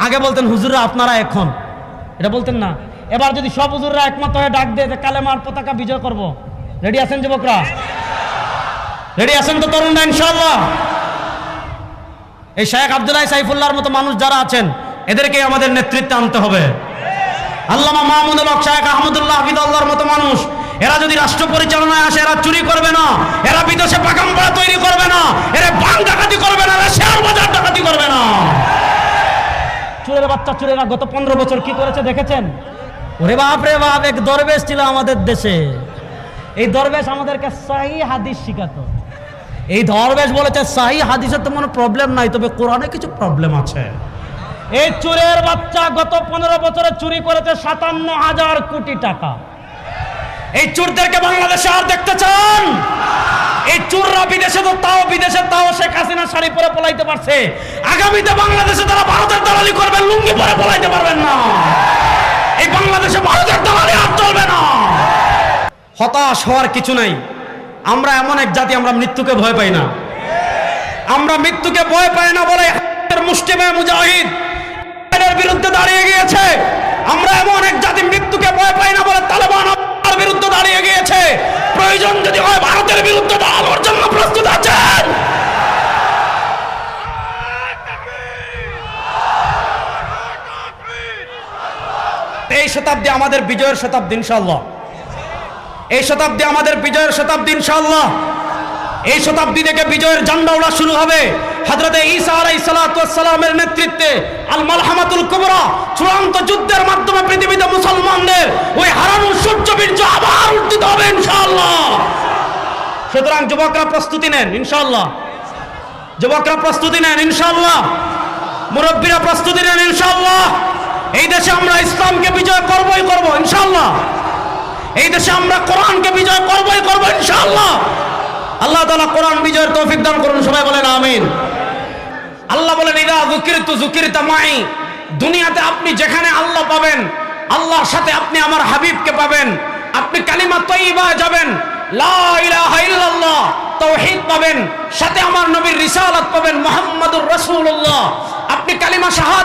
আগে বলতেন হুজুররা আপনারা এখন, এটা বলতেন না। এবার যদি সব হুজুররা একমত হয়ে ডাক দিয়ে কালেমার পতাকা বিজয় করব, রেডি আছেন যুবকরা? রেডি আছেন তো তরুণরা ইনশাআল্লাহ? এই শেখ আব্দুল্লাহ সাইফুল্লাহর মতো মানুষ যারা আছেন এদেরকে আমাদের নেতৃত্বে আনতে হবে। আল্লামা মাহমুদুল হক, শেখ আহমদুল্লাহ হাফিজাল্লাহর মতো মানুষ, এরা যদি রাষ্ট্র পরিচালনায় আসে এরা চুরি করবে না, এরা বিদেশে পাকামপাড়া তৈরি করবে না, এরা ব্যাংক ডাকাতি করবে না, এরা শেয়ার বাজার ডাকাতি করবে না। চোরের বাচ্চা চোরেরা গত 15 বছর কি করেছে দেখেছেন? ওরে বাপ রে বাপ, এক দরবেশ ছিল আমাদের দেশে। এই দরবেশ আমাদেরকে সহিহ হাদিস শিখাতো। এই দরবেশ বলেছে সহিহ হাদিসের তো কোনো প্রবলেম নাই, তবে কোরআনে কিছু প্রবলেম আছে। এই চোরের বাচ্চা গত 15 বছরে চুরি করেছে 57,000 কোটি টাকা। এই চোরদেরকে বাংলাদেশে আর দেখতে চান? এই চোররা বিদেশে তাও শেখ হাসিনা শাড়ি পরে পলাইতে পারছে। আগামীতে বাংলাদেশে তারা ভারতের দালালি করবেন, লুঙ্গি পরে পলাইতে পারবেন না। এই বাংলাদেশে ভারতের দালালি আর চলবে না। হতাশ হওয়ার কিছু নাই। আমরা এমন এক জাতি, আমরা মৃত্যুকে ভয় পাই না। আমরা মৃত্যুকে ভয় পাই না বলে মুসলিম মুজাহিদ এর বিরুদ্ধে দাঁড়িয়ে গিয়েছে। আমরা এমন এক জাতি মৃত্যুকে ভয় পাই না বলে তালেবান আর বিরুদ্ধে দাঁড়িয়ে গিয়েছে। প্রয়োজন যদি হয় ভারতের বিরুদ্ধে দাঁড়ানোর জন্য প্রস্তুত আছেন। এই শতাব্দী আমাদের বিজয়ের শতাব্দী ইনশাআল্লাহ। এই শতাব্দী আমাদের বিজয়ের শতাব্দী ইনশাআল্লাহ। এই শতাব্দী থেকে বিজয়ের ঝান্ডা ওড়া শুরু হবে। হযরতে ঈসা আলাইহিস সালাতু ওয়াস সালামের নেতৃত্বে আল মালহামাতুল কুবরা চূড়ান্ত যুদ্ধের মাধ্যমে পৃথিবীতে মুসলমানদের ওই হারানোর সূর্যবীর্য আবার উত্থিত হবে ইনশাআল্লাহ। সুতরাং যুবকরা প্রস্তুতি নেন ইনশাআল্লাহ। যুবকরা প্রস্তুতি নেন ইনশাআল্লাহ। মুরব্বীরা প্রস্তুতি নেন ইনশাআল্লাহ। এই দেশে আমরা ইসলামকে বিজয় করবই করব ইনশাআল্লাহ। এই দেশে আমরা কোরআনকে বিজয় করবই করব ইনশাআল্লাহ। আল্লাহ তাআলা কোরআন বিজয়ের তৌফিক দান করুন, সবাই বলেন আমিন। আল্লাহ বলেন ইদা যুকিরতু যুকিরতা মাই। দুনিয়াতে আপনি যেখানে আল্লাহ পাবেন, আল্লাহর সাথে আপনি আমার হাবিবকে পাবেন। আপনি কালিমা তাইয়্যিবা যাবেন, লা ইলাহা ইল্লাল্লাহ তাওহীদ পাবেন, সাথে আমার নবীর রিসালাত পাবেন, মুহাম্মাদুর রাসূলুল্লাহ। আপনি কালিমা শাহাদাত